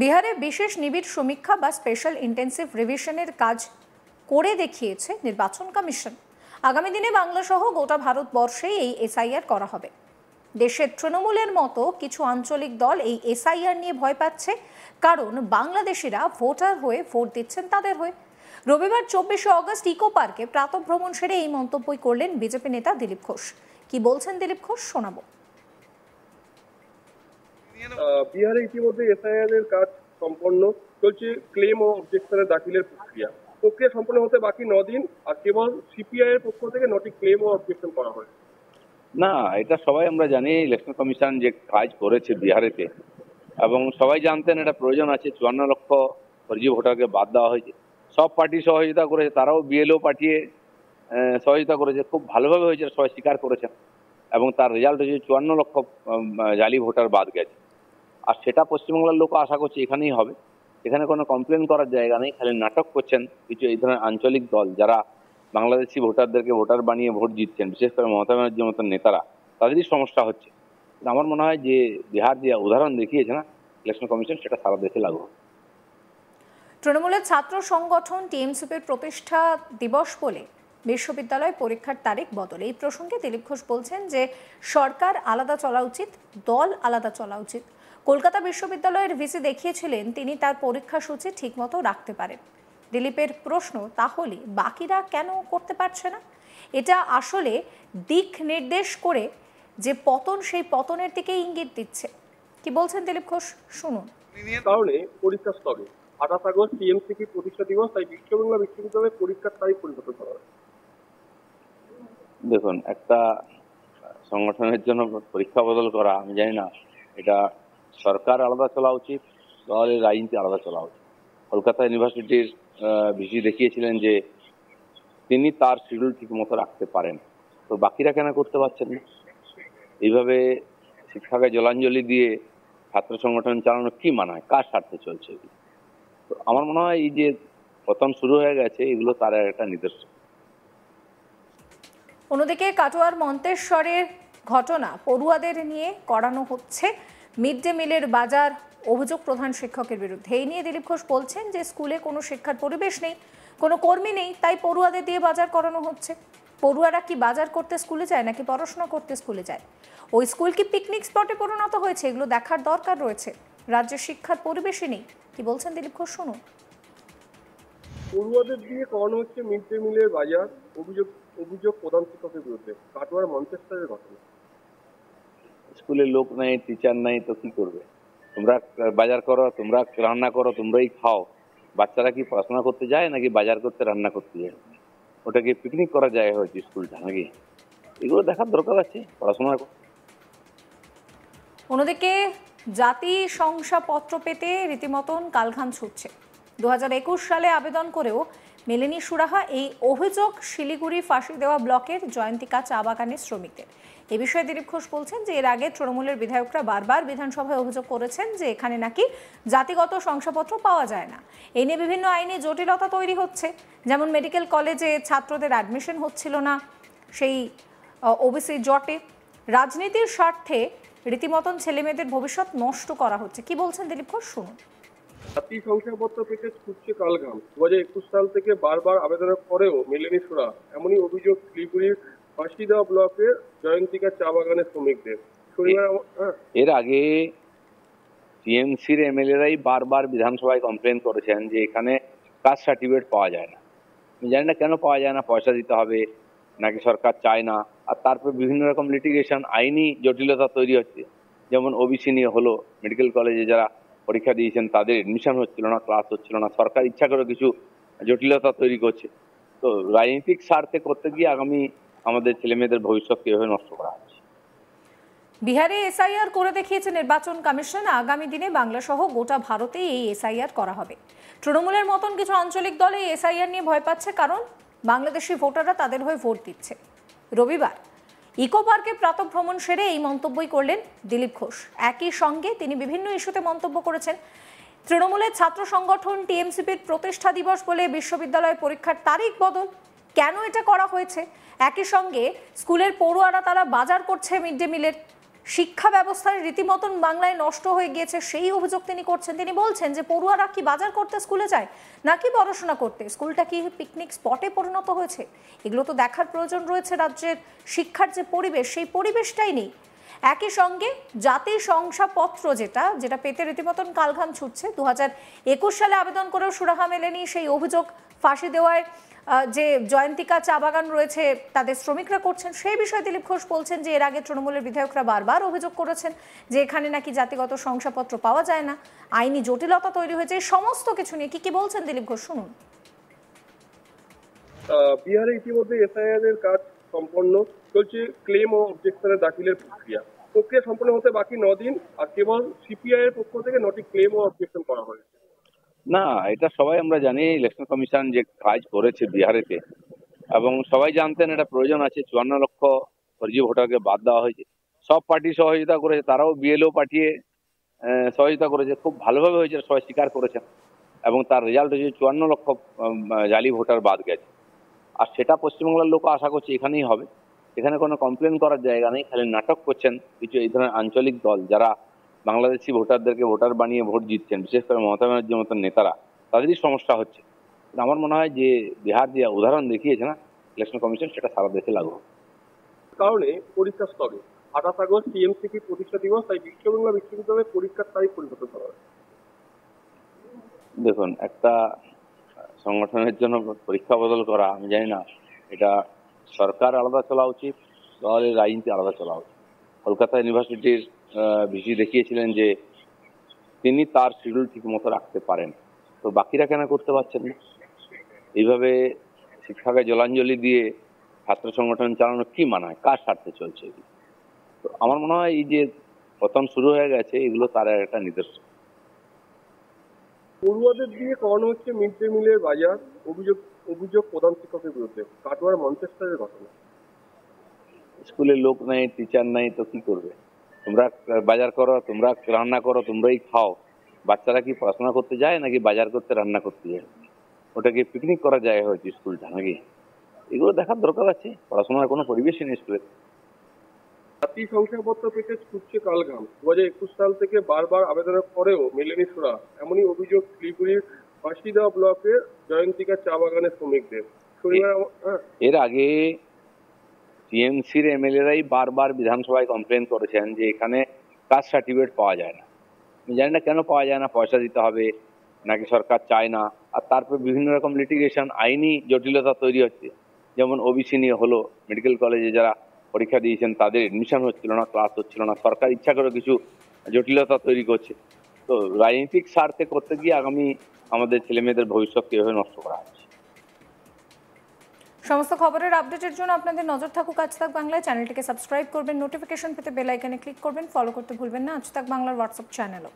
বিহারে বিশেষ নিবিড় সমীক্ষা বা স্পেশাল ইন্টেন্সিভ রিভিশনের কাজ করে দেখিয়েছে নির্বাচন কমিশন। আগামী দিনে বাংলা সহ গোটা ভারতবর্ষে এই এসআইআর করা হবে। দেশের তৃণমূলের মতো কিছু আঞ্চলিক দল এই এসআইআর নিয়ে ভয় পাচ্ছে, কারণ বাংলাদেশিরা ভোটার হয়ে ভোট দিচ্ছেন তাদের হয়ে। রবিবার 24শে অগস্ট ইকো পার্কে প্রাতঃভ্রমণ সেরে এই মন্তব্যই করলেন বিজেপি নেতা দিলীপ ঘোষ। কি বলছেন দিলীপ ঘোষ, শোনাবো। বিহারে ইতিমধ্যে এসআইআর এর কাজ সম্পন্ন চলছে। ক্লেম ও অবজেকশনের দাখিলের প্রক্রিয়া সম্পন্ন হতে বাকি 9 দিন, আর কেবল সিপিআই এর পক্ষ থেকে 9টি ক্লেম ও অবজেকশন করা হয়। না, এটা সবাই আমরা জানি ইলেকশন কমিশন যে কাজ করেছে বিহারেতে, এবং সবাই জানতেন এটা প্রয়োজন আছে। 54 লক্ষ ফর্জি ভোটারকে বাদ দেওয়া হয়েছে। সব পার্টি সহযোগিতা করেছে, তারাও বিএলও পাঠিয়ে সহযোগিতা করেছে। খুব ভালোভাবে হয়েছে, সবাই স্বীকার করেছেন, এবং তার রেজাল্ট হয়েছে 54 লক্ষ জালি ভোটার বাদ গেছে। আর সেটা পশ্চিমবাংলার লোক আশা করছে এখানেই হবে। এখানে কোনো কমপ্লেন করার জায়গা নেই। খালি নাটক করছেন কিছু এই ধরনের আঞ্চলিক দল, যারা বাংলাদেশি ভোটারদেরকে ভোটার বানিয়ে ভোট জিতছেন, বিশেষ করে মমতা ব্যানার্জির মতন নেতারা, তাদেরই সমস্যা হচ্ছে। আমার মনে হয় যে বিহার যে উদাহরণ দেখিয়েছে না ইলেকশন কমিশন, সেটা সারা দেশে লাগু। তৃণমূলের ছাত্র সংগঠন টিএমসিপির প্রতিষ্ঠা দিবস বলে বিশ্ববিদ্যালয় পরীক্ষার তারিখ বদল। এই প্রসঙ্গে দিলীপ ঘোষ বলছেন যে সরকার আলাদা চলা উচিত, দল আলাদা চলা উচিত। কলকাতা বিশ্ববিদ্যালয়ের ভিসি দেখিয়েছিলেন তিনি তার পরীক্ষা সূচি ঠিকমতো রাখতে পারেন। দিলীপের প্রশ্ন, তাহলে বাকিরা কেন করতে পারছে না? এটা আসলে দিক নির্দেশ করে যে পতন, সেই পতনের দিকে ইঙ্গিত দিচ্ছে। কি বলছেন দিলীপ ঘোষ, শুনুন। কারণে পরীক্ষা স্থগিত। 28 আগস্ট টিএমসিপি প্রতিষ্ঠা দিবস, তাই বিশ্ববাংলা বিশ্ববিদ্যালয়ের পরীক্ষার তারিখ পরিবর্তন করা হয়। দেখুন, একটা সংগঠনের জন্য পরীক্ষা বদল করা, আমি জানি না, এটা সরকার আলাদা চলা উচিত, দলের রাজনীতি আলাদা চলা উচিত। কলকাতা ইউনিভার্সিটির ভিসি দেখিয়েছিলেন যে তিনি তার শিডিউল ঠিক মতো রাখতে পারেন, তো বাকিরা কেন করতে পারছেন না? এইভাবে শিক্ষাকে জলাঞ্জলি দিয়ে ছাত্র সংগঠন চালানো কি মানায়? কার স্বার্থে চলছে? তো আমার মনে হয় এই যে পতন শুরু হয়ে গেছে, এগুলো তার একটা নিদর্শন। অন্যদিকে কাটোয়ার মন্তেশ্বরের ঘটনা পড়ুয়াদের নিয়ে করানো হচ্ছে মিড ডে মিলের বাজার, অভিযোগ প্রধান শিক্ষকের বিরুদ্ধে। এই নিয়ে দিলীপ ঘোষ বলছেন যে স্কুলে কোনো শিক্ষার পরিবেশ নেই, কোনো কর্মী নেই, তাই পড়ুয়াদের দিয়ে বাজার করানো হচ্ছে। পড়ুয়ারা কি বাজার করতে স্কুলে যায় নাকি পড়াশোনা করতে স্কুলে যায়? ওই স্কুল কি পিকনিক স্পটে পরিণত হয়েছে? এগুলো দেখার দরকার রয়েছে। রাজ্যের শিক্ষার পরিবেশই নেই। কি বলছেন দিলীপ ঘোষ, শুনুন। পড়ুয়াদের দিয়ে করানো হচ্ছে মিড ডে মিলের বাজার, অভিযোগ প্রধান শিক্ষকের বিরুদ্ধে। কাটোয়ার মন্তেশ্বরের ঘটনা। স্কুলে লোক নাই, টিচার নাই, তো কি করবে? তোমরা বাজার করো, তোমরা রান্না করো, তোমরাই খাও। বাচ্চারা কি পড়াশোনা করতে যায় নাকি বাজার করতে, রান্না করতে যায়? ওটা কি পিকনিক করার জায়গা হয়েছে স্কুলটা নাকি? এগুলো দেখার দরকার আছে। পড়াশোনা অন্যদিকে জাতি শংসাপত্র পেতে রীতিমতন কালঘাম ছুটছে। 2021 সালে আবেদন করেও মেলেনি সুরাহা। এই অভিযোগ শিলিগুড়ি ফাঁসি দেওয়া ব্লকের জয়ন্তিকা চা বাগানের শ্রমিকদের। এ বিষয়ে দিলীপ ঘোষ বলছেন যে এর আগে তৃণমূলের বিধায়করা বারবার বিধানসভায় অভিযোগ করেছেন যে এখানে নাকি জাতিগত শংসাপত্র পাওয়া যায় না। এই নিয়ে বিভিন্ন আইনি জটিলতা তৈরি হচ্ছে, যেমন মেডিকেল কলেজে ছাত্রদের অ্যাডমিশন হচ্ছিল না সেই ওবিসি জটে। রাজনীতির স্বার্থে রীতিমতন ছেলেমেয়েদের ভবিষ্যৎ নষ্ট করা হচ্ছে। কি বলছেন দিলীপ ঘোষ, শুনুন। জাতি শংসাপত্র পেতে ছুটছে কালঘাম। 2021 সাল থেকে বারবার আবেদনের পরেও মেলেনি সুরা, এমনই অভিযোগ শিলিগুড়ির ফাঁসি দেওয়া ব্লকের জয়ন্তিকা চা বাগানের শ্রমিকদের। এর আগে টিএমসির এমএলএরাই বারবার বিধানসভায় কমপ্লেন করেছেন যে এখানে কাস্ট সার্টিফিকেট পাওয়া যায় না। আমি জানি না কেন পাওয়া যায় না, পয়সা দিতে হবে নাকি সরকার চায় না। আর তারপর বিভিন্ন রকম লিটিগেশন, আইনি জটিলতা তৈরি হচ্ছে। যেমন ওবিসি নিয়ে হলো, মেডিকেল কলেজে যারা পরীক্ষা দিয়েছেন তাদের এডমিশন হচ্ছিল না, ক্লাস হচ্ছিল না। সরকার ইচ্ছা করে কিছু জটিলতা তৈরি করছে। তো রাজনৈতিক স্বার্থে করতে গিয়ে আগামী আমাদের ছেলে মেয়েদের ভবিষ্যৎকে এভাবে নষ্ট করা হচ্ছে। বিহারে এসআইআর করে দেখিয়েছে নির্বাচন কমিশন। আগামী দিনে বাংলা সহ গোটা ভারতে এই এসআইআর করা হবে। তৃণমূলের মতন কিছু আঞ্চলিক দল এই এসআইআর নিয়ে ভয় পাচ্ছে, কারণ বাংলাদেশি ভোটাররা তাদের হয়ে ভোট দিচ্ছে। রবিবার ইকো পার্কে প্রাতঃভ্রমণ সেরে এই মন্তব্যই করলেন দিলীপ ঘোষ। একই সঙ্গে তিনি বিভিন্ন ইস্যুতে মন্তব্য করেছেন। তৃণমূলের ছাত্র সংগঠন টিএমসিপির প্রতিষ্ঠা দিবস বলে বিশ্ববিদ্যালয় পরীক্ষার তারিখ বদল, কেন এটা করা হয়েছে? একই সঙ্গে স্কুলের পড়ুয়ারা তারা বাজার করছে মিড ডে মিলের। শিক্ষা ব্যবস্থার রীতিমতন বাংলায় নষ্ট হয়ে গিয়েছে সেই অভিযোগ তিনি করছেন। তিনি বলছেন যে পড়ুয়ারা কি বাজার করতে স্কুলে যায় নাকি পড়াশোনা করতে, স্কুলটা কি পিকনিক স্পটে পরিণত হয়েছে, এগুলো তো দেখার প্রয়োজন রয়েছে। রাজ্যের শিক্ষার যে পরিবেশ, সেই পরিবেশটাই নেই। একই সঙ্গে জাতির শংসাপত্র যেটা পেতে রীতিমতন কালঘাম ছুটছে, 2021 সালে আবেদন করেও সুরাহা মেলেনি। সেই অভিযোগ ফাঁসি দেওয়ায় যে জয়ন্তিকা চা বাগান রয়েছে তাদের শ্রমিকরা করছেন, সেই বিষয়ে দিলীপ ঘোষ বলছেন যে এর আগে তৃণমূলের বিধায়করা বারবার অভিযোগ করেছেন যে এখানে নাকি জাতিগত শংসাপত্র পাওয়া যায় না, আইনি জটিলতা তৈরি হয়েছে। সমস্ত কিছু নিয়ে কি বলছেন দিলীপ ঘোষ, শুনুন। বিহারে ইতিমধ্যে এসআইআর এর কাজ সম্পন্ন চলছে, ক্লেম ও অবজেকশনের দাখিলের প্রক্রিয়া সম্পন্ন হতে বাকি 9 দিন, আর কেবল সিপিআই এর পক্ষ থেকে 9টি ক্লেম ও অবজেকশন করা হয়েছে। না, এটা সবাই আমরা জানি। ইলেকশন কমিশন যে কাজ করেছে বিহারেতে, এবং সবাই জানতেন এটা প্রয়োজন আছে। 54 লক্ষ ফর্জি ভোটারকে বাদ দেওয়া হয়েছে। সব পার্টি সহযোগিতা করেছে, তারাও বিএলও পাঠিয়ে সহযোগিতা করেছে। খুব ভালোভাবে হয়েছে, সবাই স্বীকার করেছেন। এবং তার রেজাল্ট হয়েছে 54 লক্ষ জালি ভোটার বাদ গেছে। আর সেটা পশ্চিমবাংলার লোক আশা করছে এখানেই হবে। এখানে কোনো কমপ্লেন করার জায়গা নেই। খালি নাটক করছেন কিছু এই ধরনের আঞ্চলিক দল, যারা বাংলাদেশি ভোটারদেরকে ভোটার বানিয়ে ভোট জিতছেন, বিশেষ করে মমতা ব্যানার্জির মতন নেতারা, তাদেরই সমস্যা হচ্ছে। আমার মনে হয় যে বিহার যে উদাহরণ দেখিয়েছে না ইলেকশন কমিশন, সেটা সারা দেশে লাগু। কারণে পরীক্ষা স্থগিত। 28 আগস্ট টিএমসিপি প্রতিষ্ঠা দিবস, তাই বিশ্ববাংলা বিশ্ববিদ্যালয়ের পরীক্ষার তারিখ পরিবর্তন করা হয়। দেখুন, একটা সংগঠনের জন্য পরীক্ষা বদল করা, আমি জানি না এটা সরকার আলাদা চলা উচিত, দলের রাজনীতি আলাদা চলা উচিত। কলকাতা ইউনিভার্সিটির ভিসি দেখিয়েছিলেন যে তিনি তার শিডিউল ঠিক মতো রাখতে পারেন, তো বাকিরা কেন করতে পারছেন না? এইভাবে শিক্ষাকে জলাঞ্জলি দিয়ে ছাত্র সংগঠন চালানো কি মানায়? কার স্বার্থে চলছে? তো আমার মনে হয় এই যে পতন শুরু হয়ে গেছে, এগুলো তার একটা নিদর্শন। পড়ুয়াদের দিয়ে করানো হচ্ছে মিড ডে মিলের বাজার, অভিযোগ প্রধান শিক্ষকের বিরুদ্ধে। কাটোয়ার মঞ্চেস্টারের ঘটনা। স্কুলে লোক নাই, টিচার নাই, তো কি করবে? তোমরা বাজার করো, তোমরা রান্না করো, তোমরাই খাও। বাচ্চারা কি পড়াশোনা করতে যায় নাকি বাজার করতে, রান্না করতে যায়? ওটাকে পিকনিক করার জায়গা হয়েছে স্কুলটা নাকি? এগুলো দেখার দরকার আছে। পড়াশোনার কোনো পরিবেশই নেই স্কুলে। জাতীয় শংসাপত্র পেতে ছুটছে কালঘাম। 2021 সাল থেকে বারবার আবেদনের পরেও মেলেনি সুরা। এমনই অভিযোগ শিলিগুড়ির ফাঁসিদেওয়া ব্লকের জয়ন্তিকা চা বাগানের শ্রমিকদের। এর আগে টিএমসির এমএলএরাই বারবার বিধানসভায় কমপ্লেন করেছেন যে এখানে কাস্ট সার্টিফিকেট পাওয়া যায় না। আমি জানি না কেন পাওয়া যায় না, পয়সা দিতে হবে নাকি সরকার চায় না। আর তারপর বিভিন্ন রকম লিটিগেশন, আইনি জটিলতা তৈরি হচ্ছে। যেমন ওবিসি নিয়ে হলো, মেডিকেল কলেজে যারা পরীক্ষা দিয়েছেন তাদের এডমিশন হচ্ছিল না, ক্লাস হচ্ছিল না। সরকার ইচ্ছা করে কিছু জটিলতা তৈরি করছে। তো রাজনৈতিক স্বার্থে করতে গিয়ে আগামী আমাদের ছেলে মেয়েদের ভবিষ্যৎকে এভাবে নষ্ট করা হচ্ছে। সমস্ত খবরের আপডেটের জন্য আপনাদের নজর থাকুক আজ তাক বাংলায়। চ্যানেলটিকে সাবস্ক্রাইব করবেন, নোটিফিকেশন পেতে বেল আইকনে ক্লিক করবেন, ফলো করতে ভুলবেন না আজ তাক বাংলার হোয়াটসঅ্যাপ চ্যানেলও।